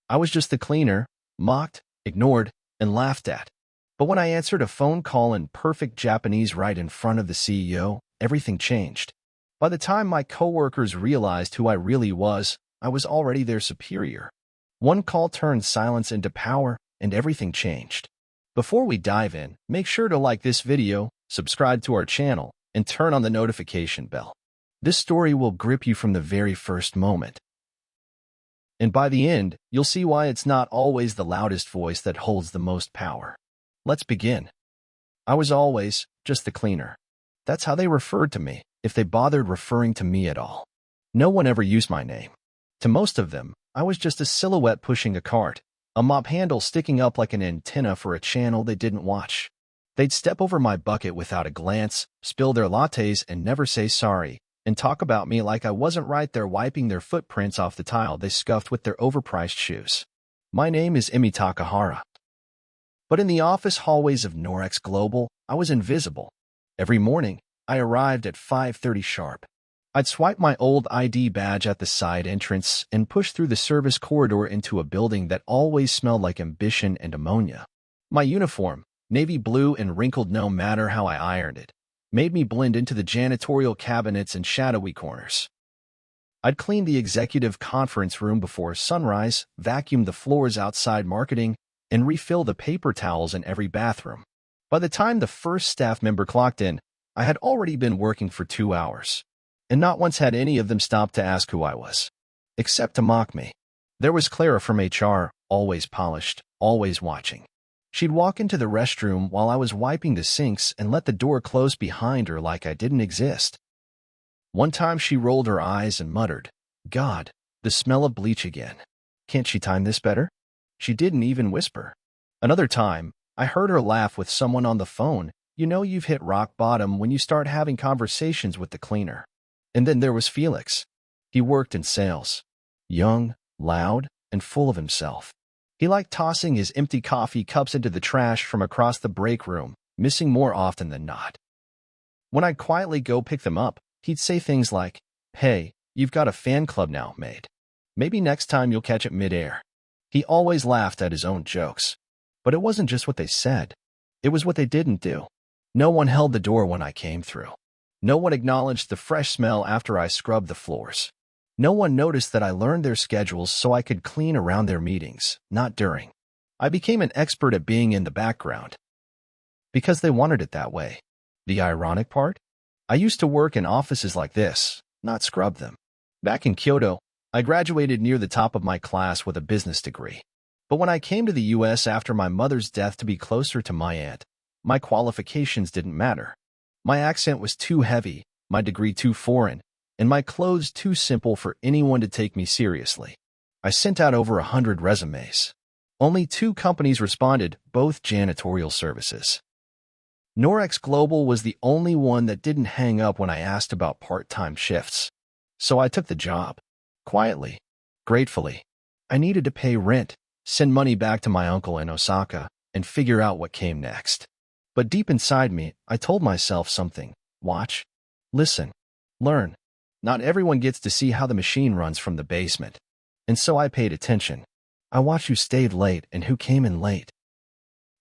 I was just the cleaner, mocked, ignored, and laughed at. But when I answered a phone call in perfect Japanese right in front of the CEO, everything changed. By the time my coworkers realized who I really was, I was already their superior. One call turned silence into power, and everything changed. Before we dive in, make sure to like this video, subscribe to our channel, and turn on the notification bell. This story will grip you from the very first moment. And by the end, you'll see why it's not always the loudest voice that holds the most power. Let's begin. I was always just the cleaner. That's how they referred to me, if they bothered referring to me at all. No one ever used my name. To most of them, I was just a silhouette pushing a cart, a mop handle sticking up like an antenna for a channel they didn't watch. They'd step over my bucket without a glance, spill their lattes and never say sorry, and talk about me like I wasn't right there wiping their footprints off the tile they scuffed with their overpriced shoes. My name is Emi Takahara. But in the office hallways of Norex Global, I was invisible. Every morning, I arrived at 5:30 sharp. I'd swipe my old ID badge at the side entrance and push through the service corridor into a building that always smelled like ambition and ammonia. My uniform, navy blue and wrinkled no matter how I ironed it, made me blend into the janitorial cabinets and shadowy corners. I'd clean the executive conference room before sunrise, vacuum the floors outside marketing, and refill the paper towels in every bathroom. By the time the first staff member clocked in, I had already been working for 2 hours, and not once had any of them stopped to ask who I was, except to mock me. There was Clara from HR, always polished, always watching. She'd walk into the restroom while I was wiping the sinks and let the door close behind her like I didn't exist. One time she rolled her eyes and muttered, "God, the smell of bleach again. Can't she time this better?" She didn't even whisper. Another time, I heard her laugh with someone on the phone. You know you've hit rock bottom when you start having conversations with the cleaner. And then there was Felix. He worked in sales. Young, loud, and full of himself. He liked tossing his empty coffee cups into the trash from across the break room, missing more often than not. When I'd quietly go pick them up, he'd say things like, "Hey, you've got a fan club now, mate. Maybe next time you'll catch it midair." He always laughed at his own jokes. But it wasn't just what they said. It was what they didn't do. No one held the door when I came through. No one acknowledged the fresh smell after I scrubbed the floors. No one noticed that I learned their schedules so I could clean around their meetings, not during. I became an expert at being in the background. Because they wanted it that way. The ironic part? I used to work in offices like this, not scrub them. Back in Kyoto, I graduated near the top of my class with a business degree. But when I came to the US after my mother's death to be closer to my aunt, my qualifications didn't matter. My accent was too heavy, my degree too foreign, and my clothes too simple for anyone to take me seriously. I sent out over 100 resumes. Only 2 companies responded, both janitorial services. Norex Global was the only one that didn't hang up when I asked about part-time shifts. So I took the job. Quietly, gratefully. I needed to pay rent, send money back to my uncle in Osaka, and figure out what came next. But deep inside me, I told myself something. Watch, listen, learn. Not everyone gets to see how the machine runs from the basement. And so I paid attention. I watched who stayed late and who came in late.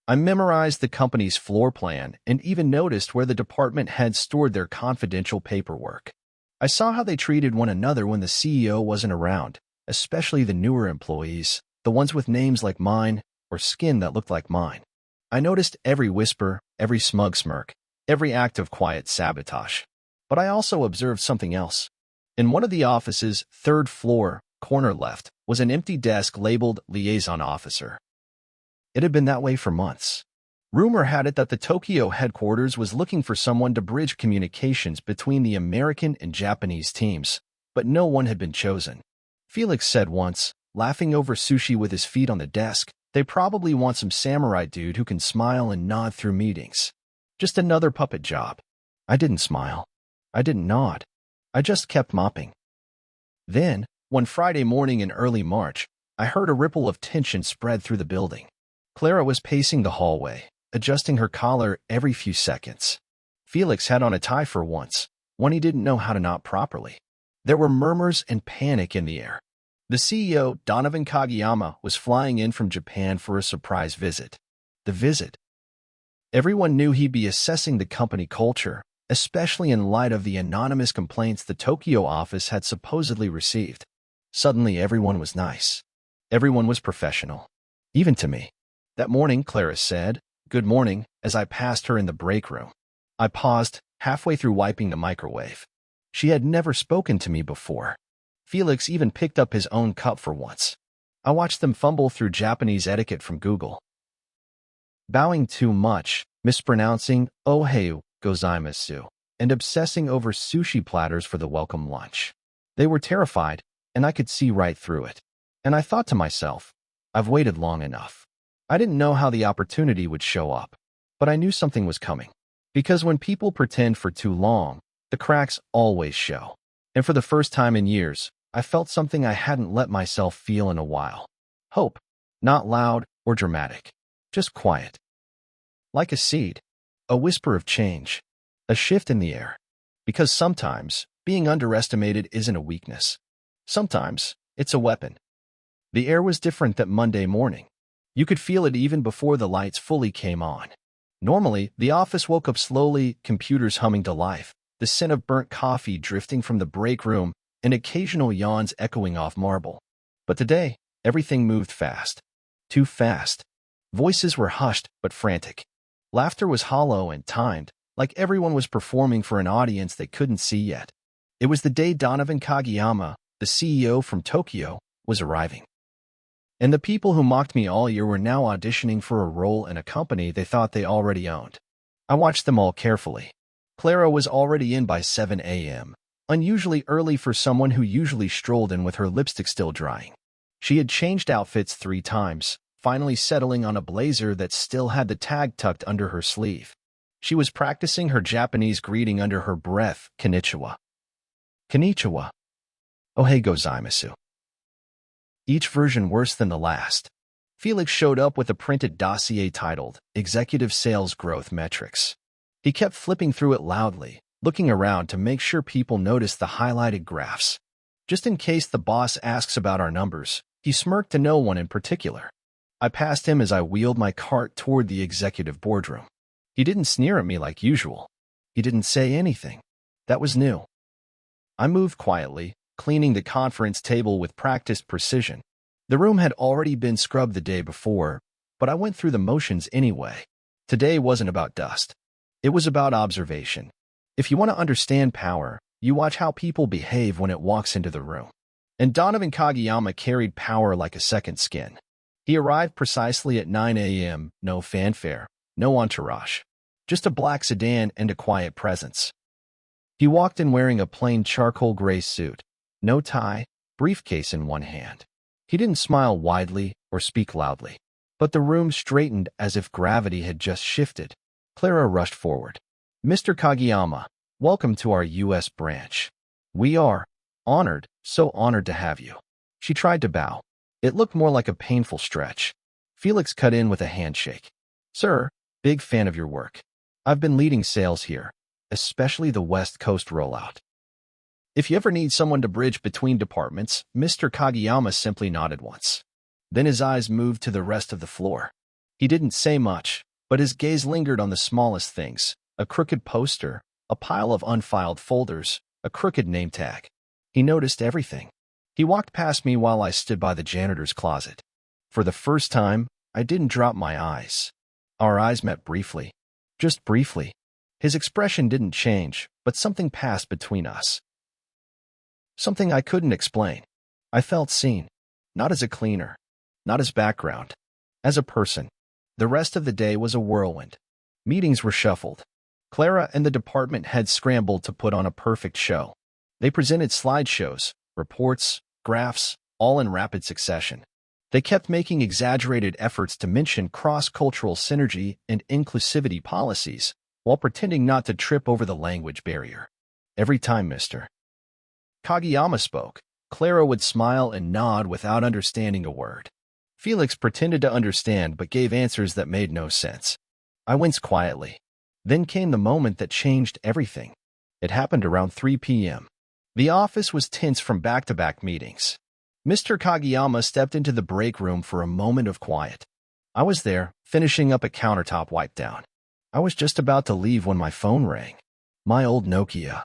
I memorized the company's floor plan and even noticed where the department heads stored their confidential paperwork. I saw how they treated one another when the CEO wasn't around, especially the newer employees, the ones with names like mine or skin that looked like mine. I noticed every whisper, every smug smirk, every act of quiet sabotage. But I also observed something else. In one of the offices, 3rd floor, corner left, was an empty desk labeled Liaison Officer. It had been that way for months. Rumor had it that the Tokyo headquarters was looking for someone to bridge communications between the American and Japanese teams, but no one had been chosen. Felix said once, laughing over sushi with his feet on the desk, "They probably want some samurai dude who can smile and nod through meetings. Just another puppet job." I didn't smile. I didn't nod. I just kept mopping. Then, one Friday morning in early March, I heard a ripple of tension spread through the building. Clara was pacing the hallway, adjusting her collar every few seconds. Felix had on a tie for once, one he didn't know how to knot properly. There were murmurs and panic in the air. The CEO, Donovan Kageyama, was flying in from Japan for a surprise visit. The visit. Everyone knew he'd be assessing the company culture, especially in light of the anonymous complaints the Tokyo office had supposedly received. Suddenly, everyone was nice. Everyone was professional. Even to me. That morning, Clara said, "Good morning," as I passed her in the break room. I paused, halfway through wiping the microwave. She had never spoken to me before. Felix even picked up his own cup for once. I watched them fumble through Japanese etiquette from Google. Bowing too much, mispronouncing "ohayou gozaimasu," and obsessing over sushi platters for the welcome lunch. They were terrified, and I could see right through it. And I thought to myself, I've waited long enough. I didn't know how the opportunity would show up, but I knew something was coming. Because when people pretend for too long, the cracks always show. And for the first time in years, I felt something I hadn't let myself feel in a while. Hope. Not loud or dramatic. Just quiet. Like a seed. A whisper of change. A shift in the air. Because sometimes, being underestimated isn't a weakness. Sometimes, it's a weapon. The air was different that Monday morning. You could feel it even before the lights fully came on. Normally, the office woke up slowly, computers humming to life, the scent of burnt coffee drifting from the break room, and occasional yawns echoing off marble. But today, everything moved fast. Too fast. Voices were hushed but frantic. Laughter was hollow and timed, like everyone was performing for an audience they couldn't see yet. It was the day Donovan Kageyama, the CEO from Tokyo, was arriving. And the people who mocked me all year were now auditioning for a role in a company they thought they already owned. I watched them all carefully. Clara was already in by 7 a.m., unusually early for someone who usually strolled in with her lipstick still drying. She had changed outfits 3 times, finally settling on a blazer that still had the tag tucked under her sleeve. She was practicing her Japanese greeting under her breath, konnichiwa. Konnichiwa. Ohayou gozaimasu. Each version worse than the last. Felix showed up with a printed dossier titled Executive Sales Growth Metrics. He kept flipping through it loudly, looking around to make sure people noticed the highlighted graphs. Just in case the boss asks about our numbers, he smirked to no one in particular. I passed him as I wheeled my cart toward the executive boardroom. He didn't sneer at me like usual. He didn't say anything. That was new. I moved quietly, cleaning the conference table with practiced precision. The room had already been scrubbed the day before, but I went through the motions anyway. Today wasn't about dust. It was about observation. If you want to understand power, you watch how people behave when it walks into the room. And Donovan Kageyama carried power like a second skin. He arrived precisely at 9 a.m., no fanfare, no entourage. Just a black sedan and a quiet presence. He walked in wearing a plain charcoal gray suit. No tie, briefcase in one hand. He didn't smile widely or speak loudly, but the room straightened as if gravity had just shifted. Clara rushed forward. "Mr. Kageyama, welcome to our U.S. branch. We are honored, so honored to have you." She tried to bow. It looked more like a painful stretch. Felix cut in with a handshake. "Sir, big fan of your work. I've been leading sales here, especially the West Coast rollout. If you ever need someone to bridge between departments," Mr. Kageyama simply nodded once. Then his eyes moved to the rest of the floor. He didn't say much, but his gaze lingered on the smallest things, a crooked poster, a pile of unfiled folders, a crooked name tag. He noticed everything. He walked past me while I stood by the janitor's closet. For the first time, I didn't drop my eyes. Our eyes met briefly. Just briefly. His expression didn't change, but something passed between us. Something I couldn't explain. I felt seen. Not as a cleaner. Not as background. As a person. The rest of the day was a whirlwind. Meetings were shuffled. Clara and the department heads scrambled to put on a perfect show. They presented slideshows, reports, graphs, all in rapid succession. They kept making exaggerated efforts to mention cross-cultural synergy and inclusivity policies, while pretending not to trip over the language barrier. Every time Mr. Kageyama spoke, Clara would smile and nod without understanding a word. Felix pretended to understand but gave answers that made no sense. I winced quietly. Then came the moment that changed everything. It happened around 3 p.m. The office was tense from back-to-back meetings. Mr. Kageyama stepped into the break room for a moment of quiet. I was there, finishing up a countertop wipe down. I was just about to leave when my phone rang. My old Nokia.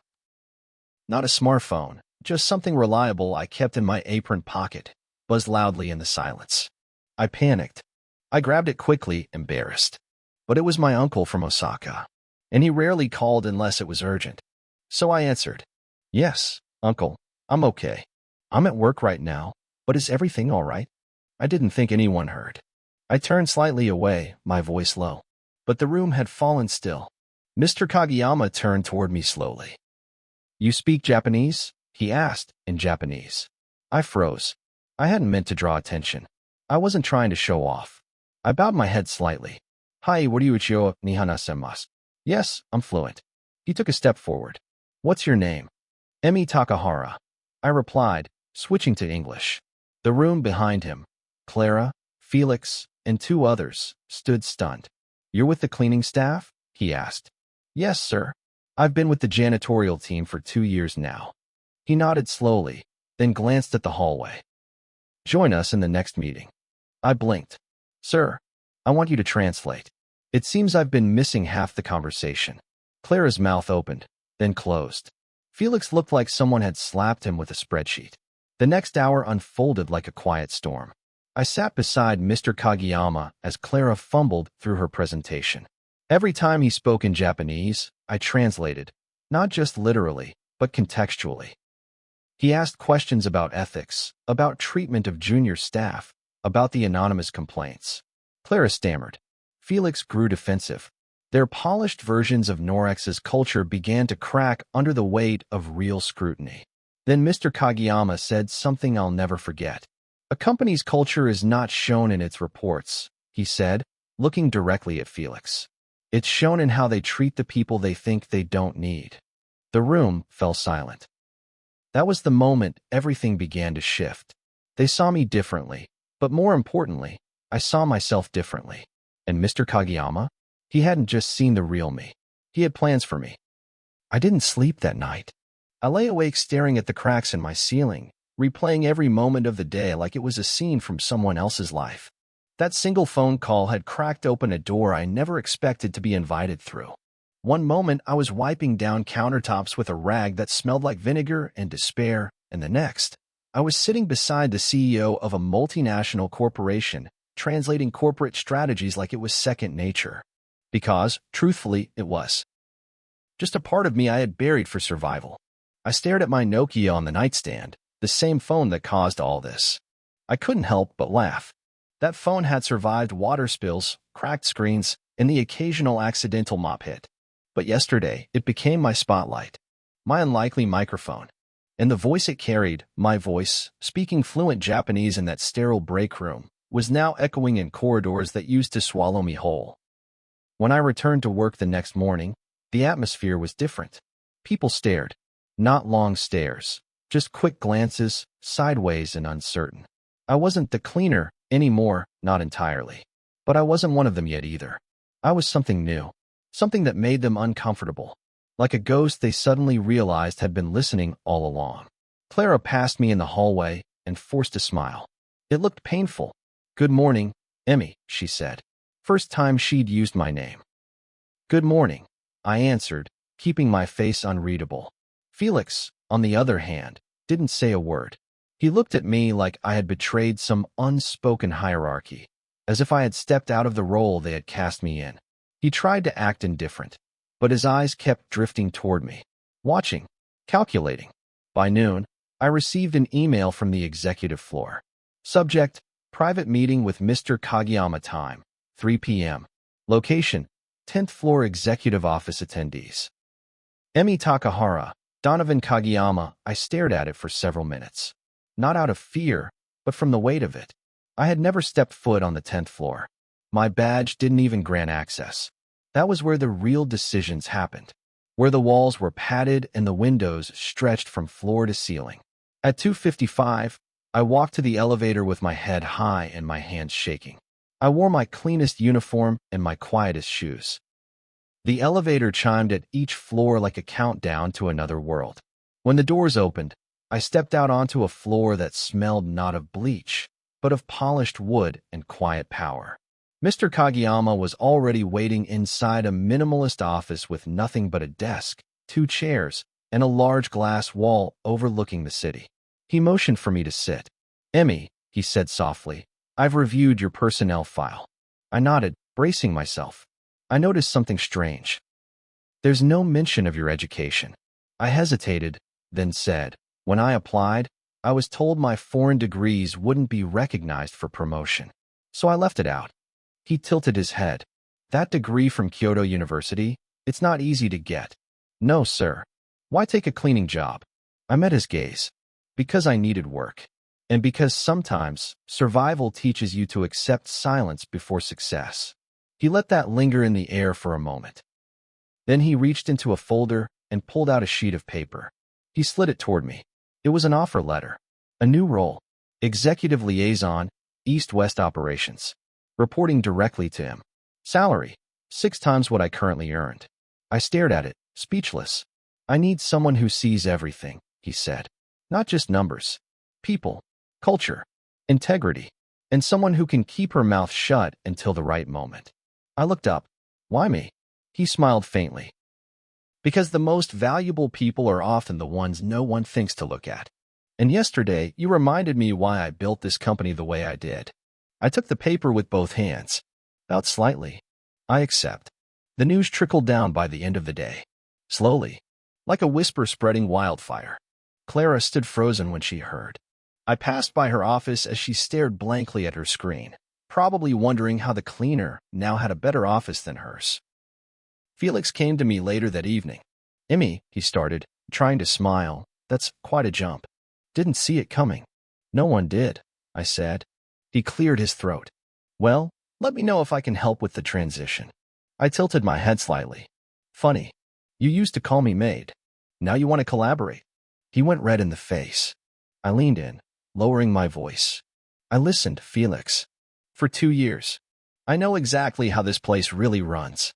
Not a smartphone, just something reliable I kept in my apron pocket, buzzed loudly in the silence. I panicked. I grabbed it quickly, embarrassed. But it was my uncle from Osaka, and he rarely called unless it was urgent. So I answered, "Yes, uncle, I'm okay. I'm at work right now, but is everything all right?" I didn't think anyone heard. I turned slightly away, my voice low. But the room had fallen still. Mr. Kageyama turned toward me slowly. "You speak Japanese?" he asked, in Japanese. I froze. I hadn't meant to draw attention. I wasn't trying to show off. I bowed my head slightly. "Hi, what do you ichio ni hanasemasu?" "Yes, I'm fluent." He took a step forward. "What's your name?" "Emi Takahara." I replied, switching to English. The room behind him, Clara, Felix, and two others, stood stunned. "You're with the cleaning staff?" he asked. "Yes, sir. I've been with the janitorial team for 2 years now." He nodded slowly, then glanced at the hallway. "Join us in the next meeting." I blinked. "Sir, I want you to translate." It seems I've been missing half the conversation. Clara's mouth opened, then closed. Felix looked like someone had slapped him with a spreadsheet. The next hour unfolded like a quiet storm. I sat beside Mr. Kageyama as Clara fumbled through her presentation. Every time he spoke in Japanese, I translated, not just literally, but contextually. He asked questions about ethics, about treatment of junior staff, about the anonymous complaints. Clara stammered. Felix grew defensive. Their polished versions of Norex's culture began to crack under the weight of real scrutiny. Then Mr. Kageyama said something I'll never forget. "A company's culture is not shown in its reports," he said, looking directly at Felix. "It's shown in how they treat the people they think they don't need." The room fell silent. That was the moment everything began to shift. They saw me differently, but more importantly, I saw myself differently. And Mr. Kageyama? He hadn't just seen the real me. He had plans for me. I didn't sleep that night. I lay awake staring at the cracks in my ceiling, replaying every moment of the day like it was a scene from someone else's life. That single phone call had cracked open a door I never expected to be invited through. One moment I was wiping down countertops with a rag that smelled like vinegar and despair, and the next, I was sitting beside the CEO of a multinational corporation, translating corporate strategies like it was second nature. Because, truthfully, it was. Just a part of me I had buried for survival. I stared at my Nokia on the nightstand, the same phone that caused all this. I couldn't help but laugh. That phone had survived water spills, cracked screens, and the occasional accidental mop hit. But yesterday, it became my spotlight, my unlikely microphone. And the voice it carried, my voice, speaking fluent Japanese in that sterile break room, was now echoing in corridors that used to swallow me whole. When I returned to work the next morning, the atmosphere was different. People stared. Not long stares, just quick glances, sideways and uncertain. I wasn't the cleaner anymore, not entirely. But I wasn't one of them yet either. I was something new, something that made them uncomfortable. Like a ghost they suddenly realized had been listening all along. Clara passed me in the hallway and forced a smile. It looked painful. "Good morning, Emi," she said. First time she'd used my name. "Good morning," I answered, keeping my face unreadable. Felix, on the other hand, didn't say a word. He looked at me like I had betrayed some unspoken hierarchy, as if I had stepped out of the role they had cast me in. He tried to act indifferent, but his eyes kept drifting toward me, watching, calculating. By noon, I received an email from the executive floor. Subject, private meeting with Mr. Kageyama, time, 3 p.m. Location, 10th floor executive office attendees. Emi Takahara, Donovan Kageyama. I stared at it for several minutes. Not out of fear, but from the weight of it. I had never stepped foot on the 10th floor. My badge didn't even grant access. That was where the real decisions happened, where the walls were padded and the windows stretched from floor to ceiling. At 2:55, I walked to the elevator with my head high and my hands shaking. I wore my cleanest uniform and my quietest shoes. The elevator chimed at each floor like a countdown to another world. When the doors opened, I stepped out onto a floor that smelled not of bleach, but of polished wood and quiet power. Mr. Kageyama was already waiting inside a minimalist office with nothing but a desk, 2 chairs, and a large glass wall overlooking the city. He motioned for me to sit. "Emi," he said softly, "I've reviewed your personnel file." I nodded, bracing myself. I noticed something strange. "There's no mention of your education." I hesitated, then said, "When I applied, I was told my foreign degrees wouldn't be recognized for promotion. So I left it out." He tilted his head. "That degree from Kyoto University, it's not easy to get." "No, sir. Why take a cleaning job?" I met his gaze. "Because I needed work. And because sometimes survival teaches you to accept silence before success." He let that linger in the air for a moment. Then he reached into a folder and pulled out a sheet of paper. He slid it toward me. It was an offer letter. A new role. Executive Liaison, East-West Operations. Reporting directly to him. Salary. 6 times what I currently earned. I stared at it, speechless. "I need someone who sees everything," he said. "Not just numbers. People. Culture. Integrity. And someone who can keep her mouth shut until the right moment." I looked up. "Why me?" He smiled faintly. "Because the most valuable people are often the ones no one thinks to look at. And yesterday, you reminded me why I built this company the way I did." I took the paper with both hands. Bowed slightly. "I accept." The news trickled down by the end of the day. Slowly, like a whisper spreading wildfire. Clara stood frozen when she heard. I passed by her office as she stared blankly at her screen, probably wondering how the cleaner now had a better office than hers. Felix came to me later that evening. "Emi," he started, trying to smile. "That's quite a jump." "Didn't see it coming." "No one did," I said. He cleared his throat. "Well, let me know if I can help with the transition." I tilted my head slightly. "Funny. You used to call me maid. Now you want to collaborate." He went red in the face. I leaned in, lowering my voice. "I listened, Felix. For 2 years. I know exactly how this place really runs.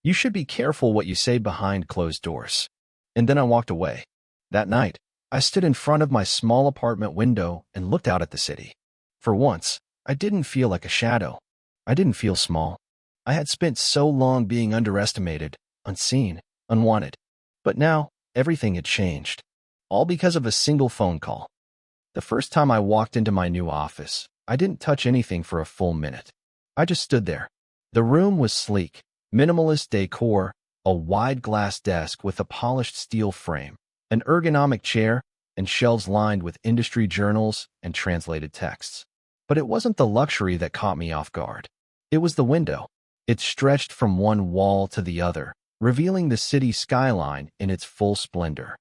You should be careful what you say behind closed doors." And then I walked away. That night, I stood in front of my small apartment window and looked out at the city. For once, I didn't feel like a shadow. I didn't feel small. I had spent so long being underestimated, unseen, unwanted. But now, everything had changed. All because of a single phone call. The first time I walked into my new office, I didn't touch anything for a full minute. I just stood there. The room was sleek, minimalist decor, a wide glass desk with a polished steel frame, an ergonomic chair, and shelves lined with industry journals and translated texts. But it wasn't the luxury that caught me off guard. It was the window. It stretched from one wall to the other, revealing the city skyline in its full splendor.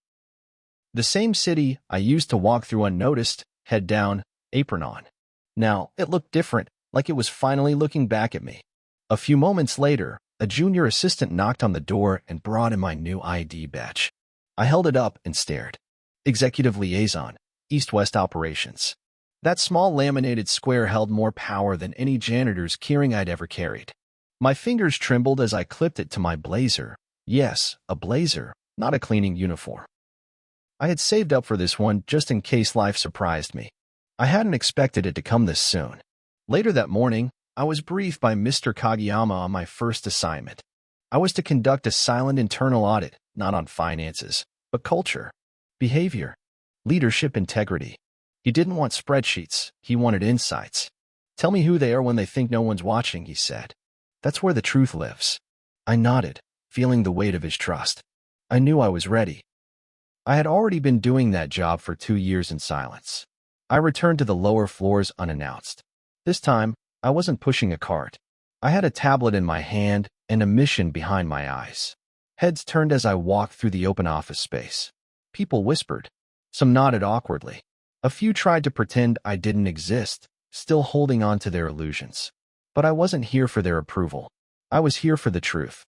The same city I used to walk through unnoticed, head down, apron on. Now, it looked different, like it was finally looking back at me. A few moments later, a junior assistant knocked on the door and brought in my new ID badge. I held it up and stared. Executive Liaison, East-West Operations. That small laminated square held more power than any janitor's keyring I'd ever carried. My fingers trembled as I clipped it to my blazer. Yes, a blazer, not a cleaning uniform. I had saved up for this one just in case life surprised me. I hadn't expected it to come this soon. Later that morning, I was briefed by Mr. Kageyama on my first assignment. I was to conduct a silent internal audit, not on finances, but culture, behavior, leadership integrity. He didn't want spreadsheets, he wanted insights. "Tell me who they are when they think no one's watching," he said. "That's where the truth lives." I nodded, feeling the weight of his trust. I knew I was ready. I had already been doing that job for 2 years in silence. I returned to the lower floors unannounced. This time, I wasn't pushing a cart. I had a tablet in my hand and a mission behind my eyes. Heads turned as I walked through the open office space. People whispered. Some nodded awkwardly. A few tried to pretend I didn't exist, still holding on to their illusions. But I wasn't here for their approval. I was here for the truth.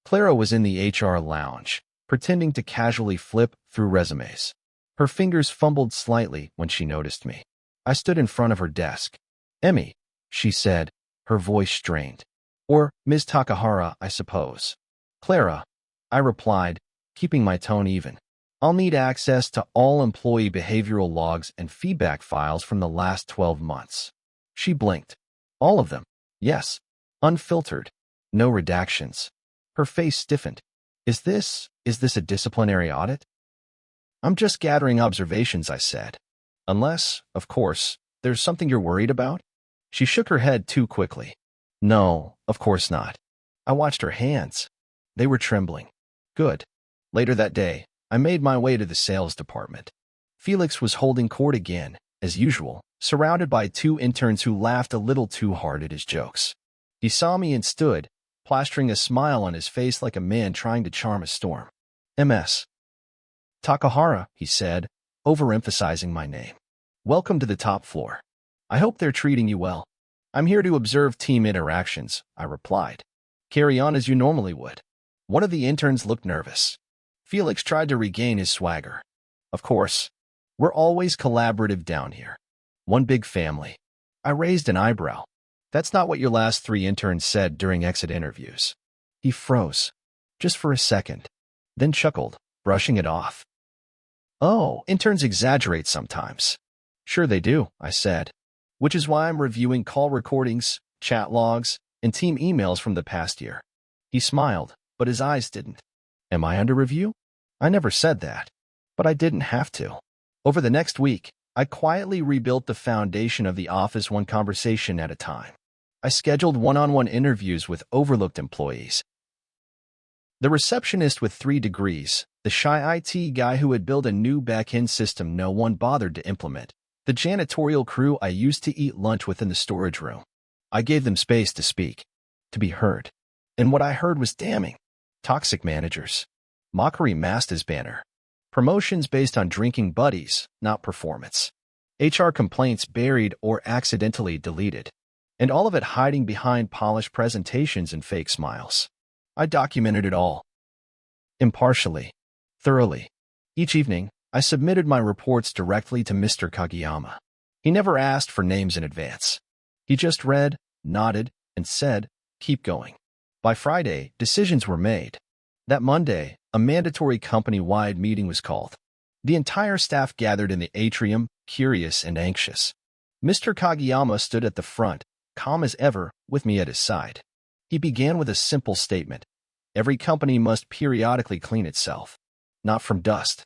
Clara was in the HR lounge, pretending to casually flip through resumes. Her fingers fumbled slightly when she noticed me. I stood in front of her desk. "Emi," she said, her voice strained. "Or Ms. Takahara, I suppose." "Clara," I replied, keeping my tone even. I'll need access to all employee behavioral logs and feedback files from the last 12 months. She blinked. All of them. Yes. Unfiltered. No redactions. Her face stiffened. Is this a disciplinary audit? I'm just gathering observations, I said. Unless, of course, there's something you're worried about? She shook her head too quickly. No, of course not. I watched her hands. They were trembling. Good. Later that day, I made my way to the sales department. Felix was holding court again, as usual, surrounded by two interns who laughed a little too hard at his jokes. He saw me and stood, plastering a smile on his face like a man trying to charm a storm. Ms. Takahara, he said, overemphasizing my name. Welcome to the top floor. I hope they're treating you well. I'm here to observe team interactions, I replied. Carry on as you normally would. One of the interns looked nervous. Felix tried to regain his swagger. Of course, we're always collaborative down here. One big family. I raised an eyebrow. That's not what your last 3 interns said during exit interviews. He froze, just for a second, then chuckled, brushing it off. Oh, interns exaggerate sometimes. Sure they do, I said, which is why I'm reviewing call recordings, chat logs, and team emails from the past year. He smiled, but his eyes didn't. Am I under review? I never said that, but I didn't have to. Over the next week, I quietly rebuilt the foundation of the office one conversation at a time. I scheduled one-on-one interviews with overlooked employees. The receptionist with 3 degrees, the shy IT guy who had built a new back-end system no one bothered to implement, the janitorial crew I used to eat lunch with in the storage room. I gave them space to speak, to be heard. And what I heard was damning. Toxic managers. Mockery masked as banner. Promotions based on drinking buddies, not performance. HR complaints buried or accidentally deleted. And all of it hiding behind polished presentations and fake smiles. I documented it all. Impartially. Thoroughly. Each evening, I submitted my reports directly to Mr. Kageyama. He never asked for names in advance. He just read, nodded, and said, keep going. By Friday, decisions were made. That Monday, a mandatory company-wide meeting was called. The entire staff gathered in the atrium, curious and anxious. Mr. Kageyama stood at the front, calm as ever, with me at his side. He began with a simple statement. Every company must periodically clean itself. Not from dust.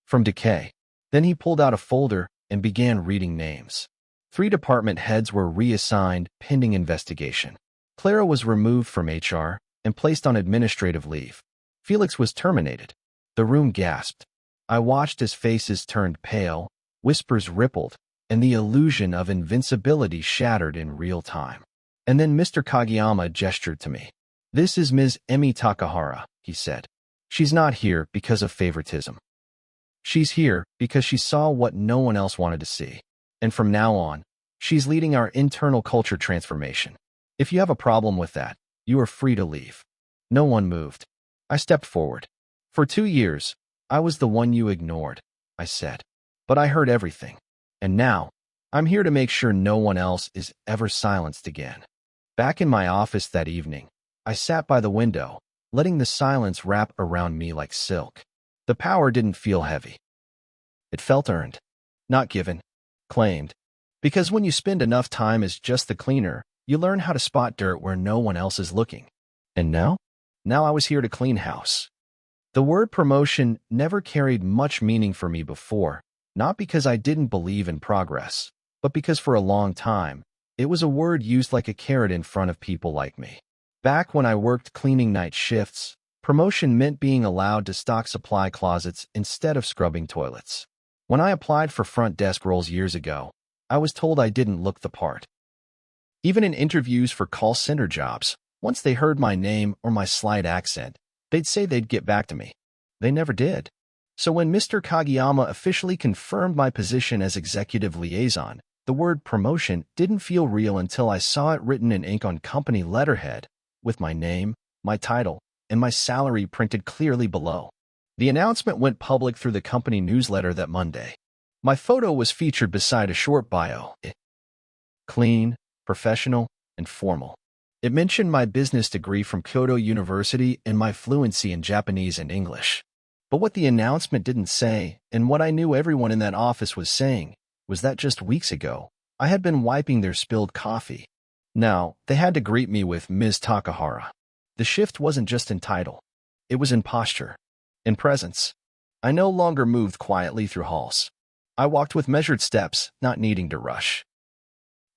From decay. Then he pulled out a folder and began reading names. 3 department heads were reassigned pending investigation. Clara was removed from HR and placed on administrative leave. Felix was terminated. The room gasped. I watched as faces turned pale, whispers rippled, and the illusion of invincibility shattered in real time. And then Mr. Kageyama gestured to me. This is Ms. Emi Takahara, he said. She's not here because of favoritism. She's here because she saw what no one else wanted to see. And from now on, she's leading our internal culture transformation. If you have a problem with that, you are free to leave. No one moved. I stepped forward. For 2 years, I was the one you ignored, I said. But I heard everything. And now, I'm here to make sure no one else is ever silenced again. Back in my office that evening, I sat by the window, letting the silence wrap around me like silk. The power didn't feel heavy. It felt earned, not given, claimed. Because when you spend enough time as just the cleaner, you learn how to spot dirt where no one else is looking. And now? Now I was here to clean house. The word promotion never carried much meaning for me before, not because I didn't believe in progress, but because for a long time, it was a word used like a carrot in front of people like me. Back when I worked cleaning night shifts, promotion meant being allowed to stock supply closets instead of scrubbing toilets. When I applied for front desk roles years ago, I was told I didn't look the part. Even in interviews for call center jobs, once they heard my name or my slight accent, they'd say they'd get back to me. They never did. So when Mr. Kageyama officially confirmed my position as executive liaison, the word promotion didn't feel real until I saw it written in ink on company letterhead, with my name, my title, and my salary printed clearly below. The announcement went public through the company newsletter that Monday. My photo was featured beside a short bio. Clean, professional, and formal. It mentioned my business degree from Kyoto University and my fluency in Japanese and English. But what the announcement didn't say, and what I knew everyone in that office was saying, was that just weeks ago, I had been wiping their spilled coffee. Now, they had to greet me with Ms. Takahara. The shift wasn't just in title. It was in posture, in presence. I no longer moved quietly through halls. I walked with measured steps, not needing to rush.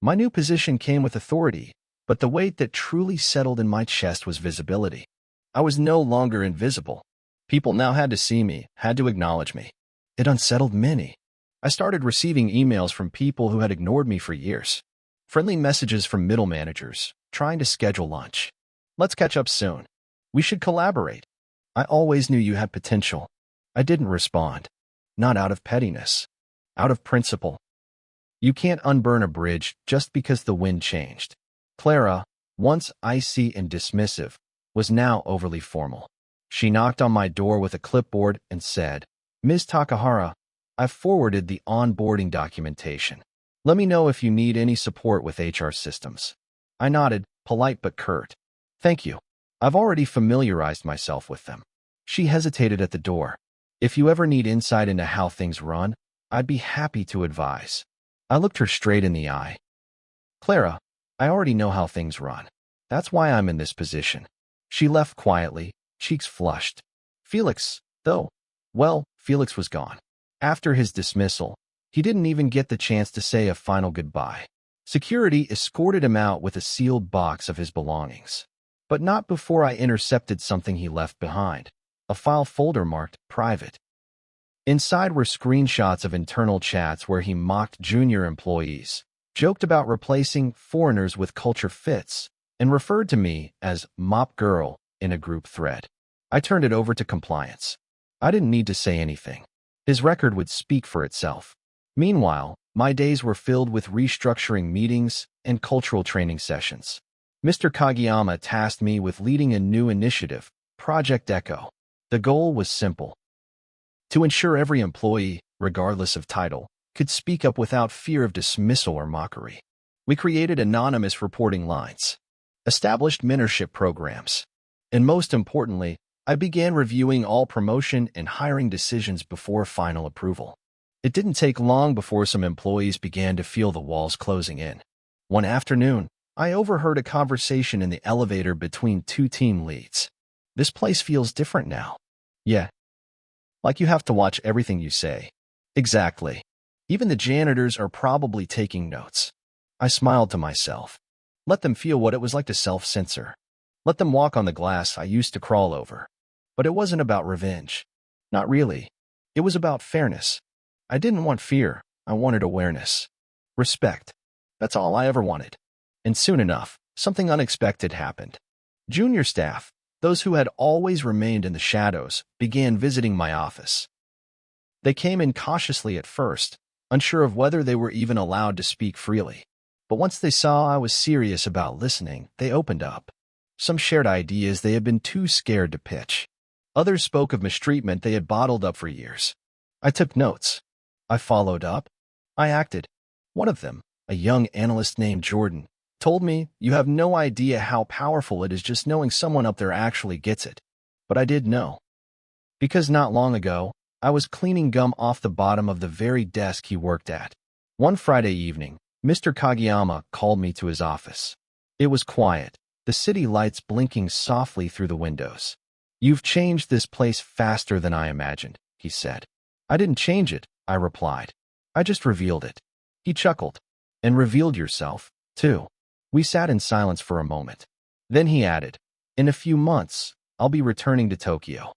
My new position came with authority, but the weight that truly settled in my chest was visibility. I was no longer invisible. People now had to see me, had to acknowledge me. It unsettled many. I started receiving emails from people who had ignored me for years. Friendly messages from middle managers, trying to schedule lunch. Let's catch up soon. We should collaborate. I always knew you had potential. I didn't respond. Not out of pettiness. Out of principle. You can't unburn a bridge just because the wind changed. Clara, once icy and dismissive, was now overly formal. She knocked on my door with a clipboard and said, "Ms. Takahara, I've forwarded the onboarding documentation. Let me know if you need any support with HR systems." I nodded, polite but curt. "Thank you. I've already familiarized myself with them." She hesitated at the door. "If you ever need insight into how things run, I'd be happy to advise." I looked her straight in the eye. "Clara, I already know how things run. That's why I'm in this position." She left quietly, cheeks flushed. Felix, though, well, Felix was gone. After his dismissal, he didn't even get the chance to say a final goodbye. Security escorted him out with a sealed box of his belongings. But not before I intercepted something he left behind. A file folder marked private. Inside were screenshots of internal chats where he mocked junior employees, joked about replacing foreigners with culture fits, and referred to me as Mop Girl in a group thread. I turned it over to compliance. I didn't need to say anything. His record would speak for itself. Meanwhile, my days were filled with restructuring meetings and cultural training sessions. Mr. Kageyama tasked me with leading a new initiative, Project Echo. The goal was simple: to ensure every employee, regardless of title, could speak up without fear of dismissal or mockery. We created anonymous reporting lines, established mentorship programs, and most importantly, I began reviewing all promotion and hiring decisions before final approval. It didn't take long before some employees began to feel the walls closing in. One afternoon, I overheard a conversation in the elevator between two team leads. "This place feels different now." "Yeah. Like you have to watch everything you say." "Exactly. Even the janitors are probably taking notes." I smiled to myself. Let them feel what it was like to self-censor. Let them walk on the glass I used to crawl over. But it wasn't about revenge. Not really. It was about fairness. I didn't want fear. I wanted awareness. Respect. That's all I ever wanted. And soon enough, something unexpected happened. Junior staff, those who had always remained in the shadows, began visiting my office. They came in cautiously at first, unsure of whether they were even allowed to speak freely. But once they saw I was serious about listening, they opened up. Some shared ideas they had been too scared to pitch. Others spoke of mistreatment they had bottled up for years. I took notes. I followed up. I acted. One of them, a young analyst named Jordan, told me, "You have no idea how powerful it is just knowing someone up there actually gets it." But I did know. Because not long ago, I was cleaning gum off the bottom of the very desk he worked at. One Friday evening, Mr. Kageyama called me to his office. It was quiet, the city lights blinking softly through the windows. "You've changed this place faster than I imagined," he said. "I didn't change it," I replied. "I just revealed it." He chuckled. "And revealed yourself, too." We sat in silence for a moment. Then he added, "In a few months, I'll be returning to Tokyo.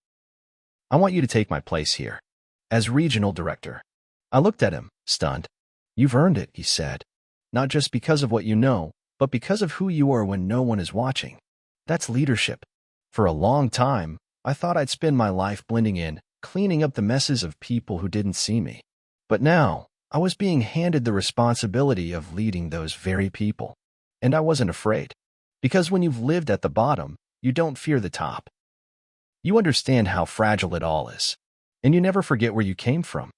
I want you to take my place here, as regional director." I looked at him, stunned. "You've earned it," he said. "Not just because of what you know, but because of who you are when no one is watching. That's leadership." For a long time, I thought I'd spend my life blending in, cleaning up the messes of people who didn't see me. But now, I was being handed the responsibility of leading those very people. And I wasn't afraid. Because when you've lived at the bottom, you don't fear the top. You understand how fragile it all is. And you never forget where you came from.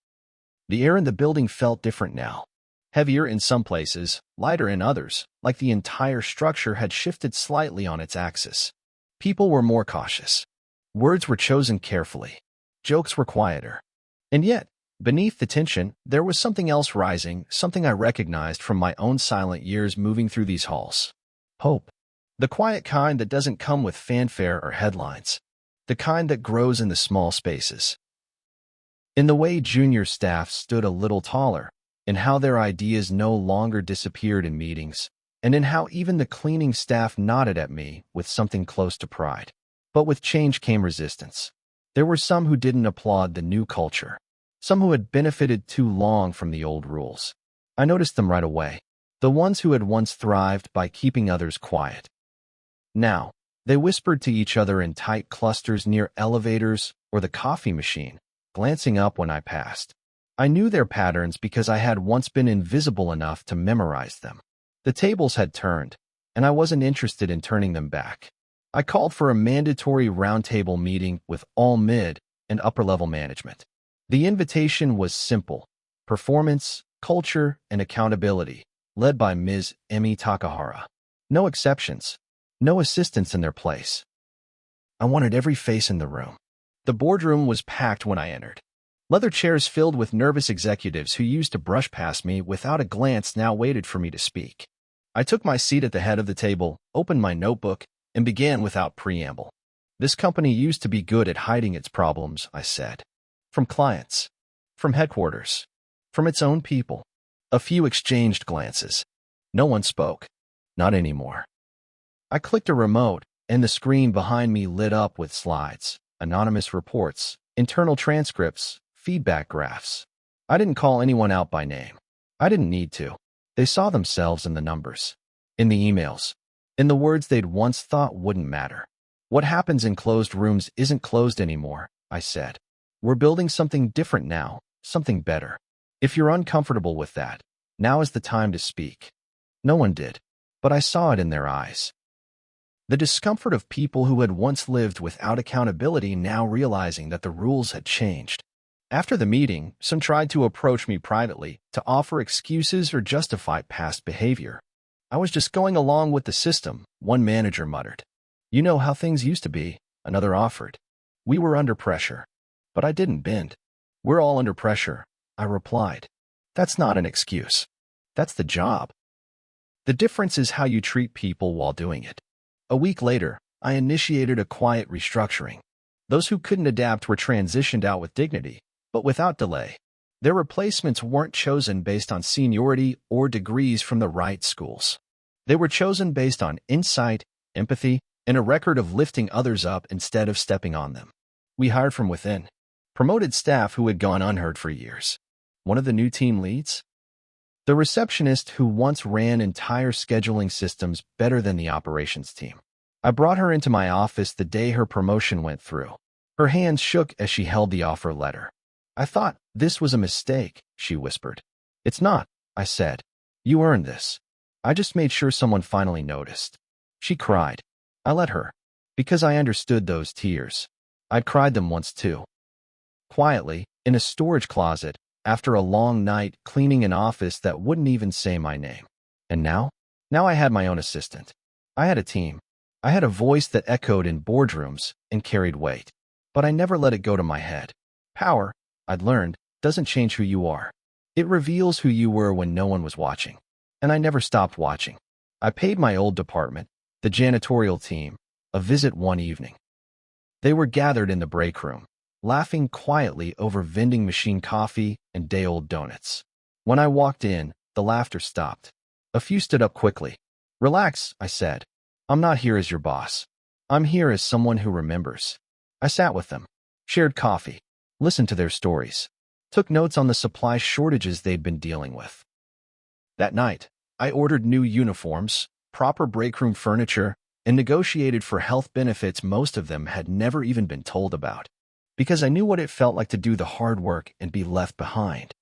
The air in the building felt different now. Heavier in some places, lighter in others, like the entire structure had shifted slightly on its axis. People were more cautious. Words were chosen carefully. Jokes were quieter. And yet, beneath the tension, there was something else rising, something I recognized from my own silent years moving through these halls. Hope. The quiet kind that doesn't come with fanfare or headlines. The kind that grows in the small spaces. In the way junior staff stood a little taller, in how their ideas no longer disappeared in meetings, and in how even the cleaning staff nodded at me with something close to pride. But with change came resistance. There were some who didn't applaud the new culture, some who had benefited too long from the old rules. I noticed them right away, the ones who had once thrived by keeping others quiet. Now, they whispered to each other in tight clusters near elevators or the coffee machine, glancing up when I passed. I knew their patterns because I had once been invisible enough to memorize them. The tables had turned, and I wasn't interested in turning them back. I called for a mandatory roundtable meeting with all mid and upper-level management. The invitation was simple: performance, culture, and accountability, led by Ms. Emi Takahara. No exceptions, no assistants in their place. I wanted every face in the room. The boardroom was packed when I entered. Leather chairs filled with nervous executives who used to brush past me without a glance now waited for me to speak. I took my seat at the head of the table, opened my notebook, and began without preamble. This company used to be good at hiding its problems, I said. From clients, from headquarters, from its own people. A few exchanged glances. No one spoke. Not anymore. I clicked a remote, and the screen behind me lit up with slides, anonymous reports, internal transcripts, feedback graphs. I didn't call anyone out by name. I didn't need to. They saw themselves in the numbers, in the emails, in the words they'd once thought wouldn't matter. What happens in closed rooms isn't closed anymore, I said. We're building something different now, something better. If you're uncomfortable with that, now is the time to speak. No one did, but I saw it in their eyes. The discomfort of people who had once lived without accountability now realizing that the rules had changed. After the meeting, some tried to approach me privately to offer excuses or justify past behavior. I was just going along with the system, one manager muttered. You know how things used to be, another offered. We were under pressure. But I didn't bend. We're all under pressure, I replied. That's not an excuse. That's the job. The difference is how you treat people while doing it. A week later, I initiated a quiet restructuring. Those who couldn't adapt were transitioned out with dignity, but without delay. Their replacements weren't chosen based on seniority or degrees from the right schools. They were chosen based on insight, empathy, and a record of lifting others up instead of stepping on them. We hired from within. Promoted staff who had gone unheard for years. One of the new team leads? The receptionist who once ran entire scheduling systems better than the operations team. I brought her into my office the day her promotion went through. Her hands shook as she held the offer letter. I thought this was a mistake, she whispered. It's not, I said. You earned this. I just made sure someone finally noticed. She cried. I let her, because I understood those tears. I'd cried them once too. Quietly, in a storage closet, after a long night cleaning an office that wouldn't even say my name. And now? Now I had my own assistant. I had a team. I had a voice that echoed in boardrooms and carried weight. But I never let it go to my head. Power, I'd learned, doesn't change who you are. It reveals who you were when no one was watching. And I never stopped watching. I paid my old department, the janitorial team, a visit one evening. They were gathered in the break room, laughing quietly over vending machine coffee and day-old donuts. When I walked in, the laughter stopped. A few stood up quickly. Relax, I said. I'm not here as your boss. I'm here as someone who remembers. I sat with them, shared coffee, listened to their stories, took notes on the supply shortages they'd been dealing with. That night, I ordered new uniforms, proper breakroom furniture, and negotiated for health benefits most of them had never even been told about. Because I knew what it felt like to do the hard work and be left behind.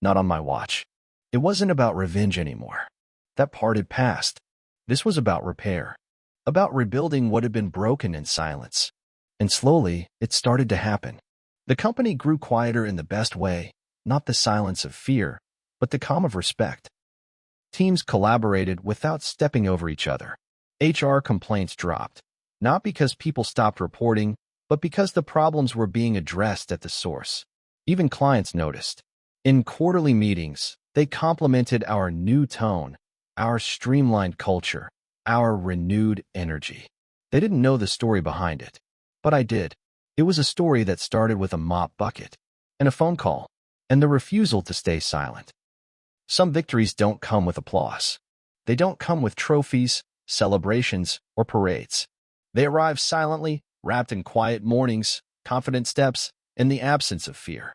Not on my watch. It wasn't about revenge anymore. That part had passed. This was about repair. About rebuilding what had been broken in silence. And slowly, it started to happen. The company grew quieter in the best way, not the silence of fear, but the calm of respect. Teams collaborated without stepping over each other. HR complaints dropped, not because people stopped reporting, but because the problems were being addressed at the source. Even clients noticed. In quarterly meetings, they complimented our new tone, our streamlined culture, our renewed energy. They didn't know the story behind it, but I did. It was a story that started with a mop bucket, and a phone call, and the refusal to stay silent. Some victories don't come with applause. They don't come with trophies, celebrations, or parades. They arrive silently, wrapped in quiet mornings, confident steps, and the absence of fear.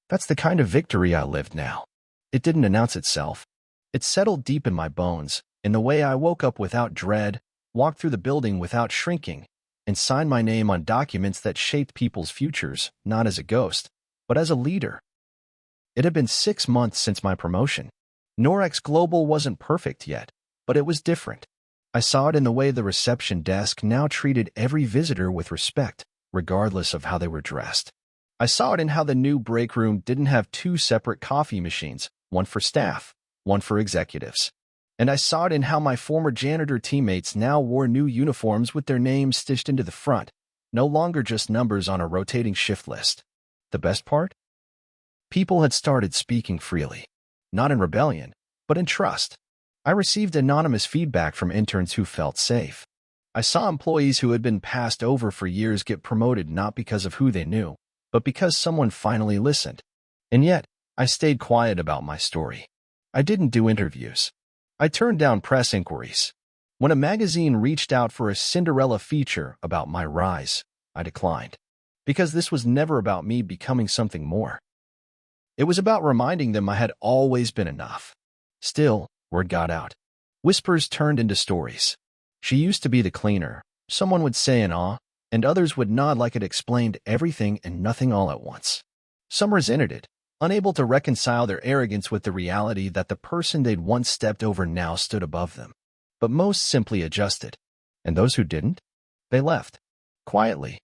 That's the kind of victory I lived now. It didn't announce itself. It settled deep in my bones, in the way I woke up without dread, walked through the building without shrinking, and signed my name on documents that shaped people's futures, not as a ghost, but as a leader. It had been 6 months since my promotion. Norex Global wasn't perfect yet, but it was different. I saw it in the way the reception desk now treated every visitor with respect, regardless of how they were dressed. I saw it in how the new break room didn't have 2 separate coffee machines, one for staff, one for executives. And I saw it in how my former janitor teammates now wore new uniforms with their names stitched into the front, no longer just numbers on a rotating shift list. The best part? People had started speaking freely, not in rebellion, but in trust. I received anonymous feedback from interns who felt safe. I saw employees who had been passed over for years get promoted not because of who they knew, but because someone finally listened. And yet, I stayed quiet about my story. I didn't do interviews. I turned down press inquiries. When a magazine reached out for a Cinderella feature about my rise, I declined. Because this was never about me becoming something more. It was about reminding them I had always been enough. Still, word got out. Whispers turned into stories. She used to be the cleaner, someone would say in awe, and others would nod like it explained everything and nothing all at once. Some resented it, unable to reconcile their arrogance with the reality that the person they'd once stepped over now stood above them. But most simply adjusted. And those who didn't? They left. Quietly.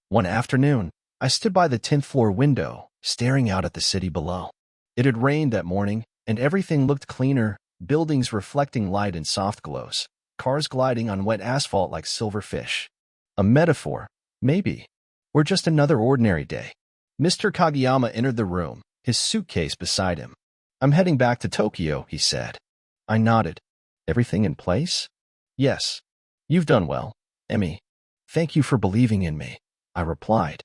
One afternoon, I stood by the 10th floor window, staring out at the city below. It had rained that morning, and everything looked cleaner, buildings reflecting light in soft glows, cars gliding on wet asphalt like silver fish. A metaphor, maybe, or just another ordinary day. Mr. Kageyama entered the room, his suitcase beside him. "I'm heading back to Tokyo," he said. I nodded. "Everything in place?" "Yes. You've done well, Emi. Thank you for believing in me," I replied.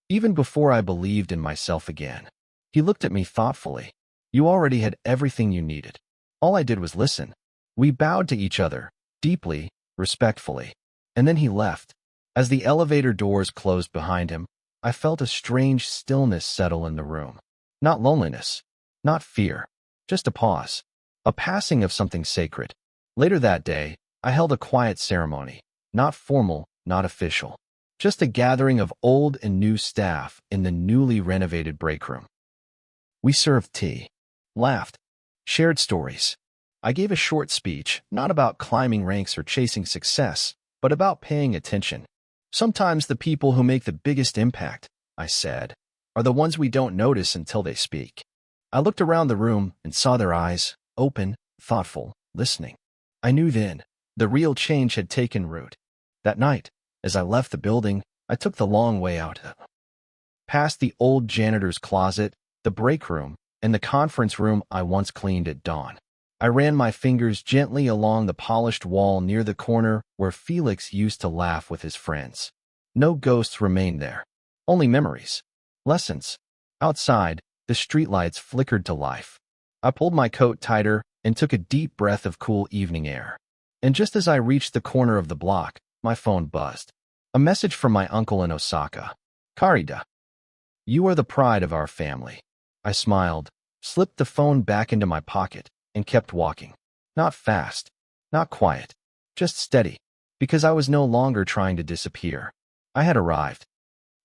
Even before I believed in myself again, he looked at me thoughtfully. "You already had everything you needed. All I did was listen." We bowed to each other, deeply, respectfully. And then he left. As the elevator doors closed behind him, I felt a strange stillness settle in the room. Not loneliness, not fear, just a pause, a passing of something sacred. Later that day, I held a quiet ceremony, not formal, not official, just a gathering of old and new staff in the newly renovated break room. We served tea, laughed, shared stories. I gave a short speech, not about climbing ranks or chasing success, but about paying attention. Sometimes the people who make the biggest impact, I said, are the ones we don't notice until they speak. I looked around the room and saw their eyes, open, thoughtful, listening. I knew then, the real change had taken root. That night, as I left the building, I took the long way out. Past the old janitor's closet, the break room, and the conference room I once cleaned at dawn. I ran my fingers gently along the polished wall near the corner where Felix used to laugh with his friends. No ghosts remained there, only memories, lessons. Outside, the streetlights flickered to life. I pulled my coat tighter and took a deep breath of cool evening air. And just as I reached the corner of the block, my phone buzzed. A message from my uncle in Osaka. "Karida, you are the pride of our family." I smiled, slipped the phone back into my pocket, and kept walking. Not fast, not quiet, just steady, because I was no longer trying to disappear. I had arrived.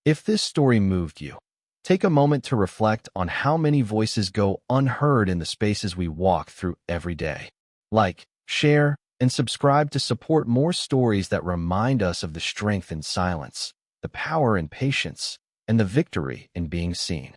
If this story moved you, take a moment to reflect on how many voices go unheard in the spaces we walk through every day. Like, share, and subscribe to support more stories that remind us of the strength in silence, the power in patience, and the victory in being seen.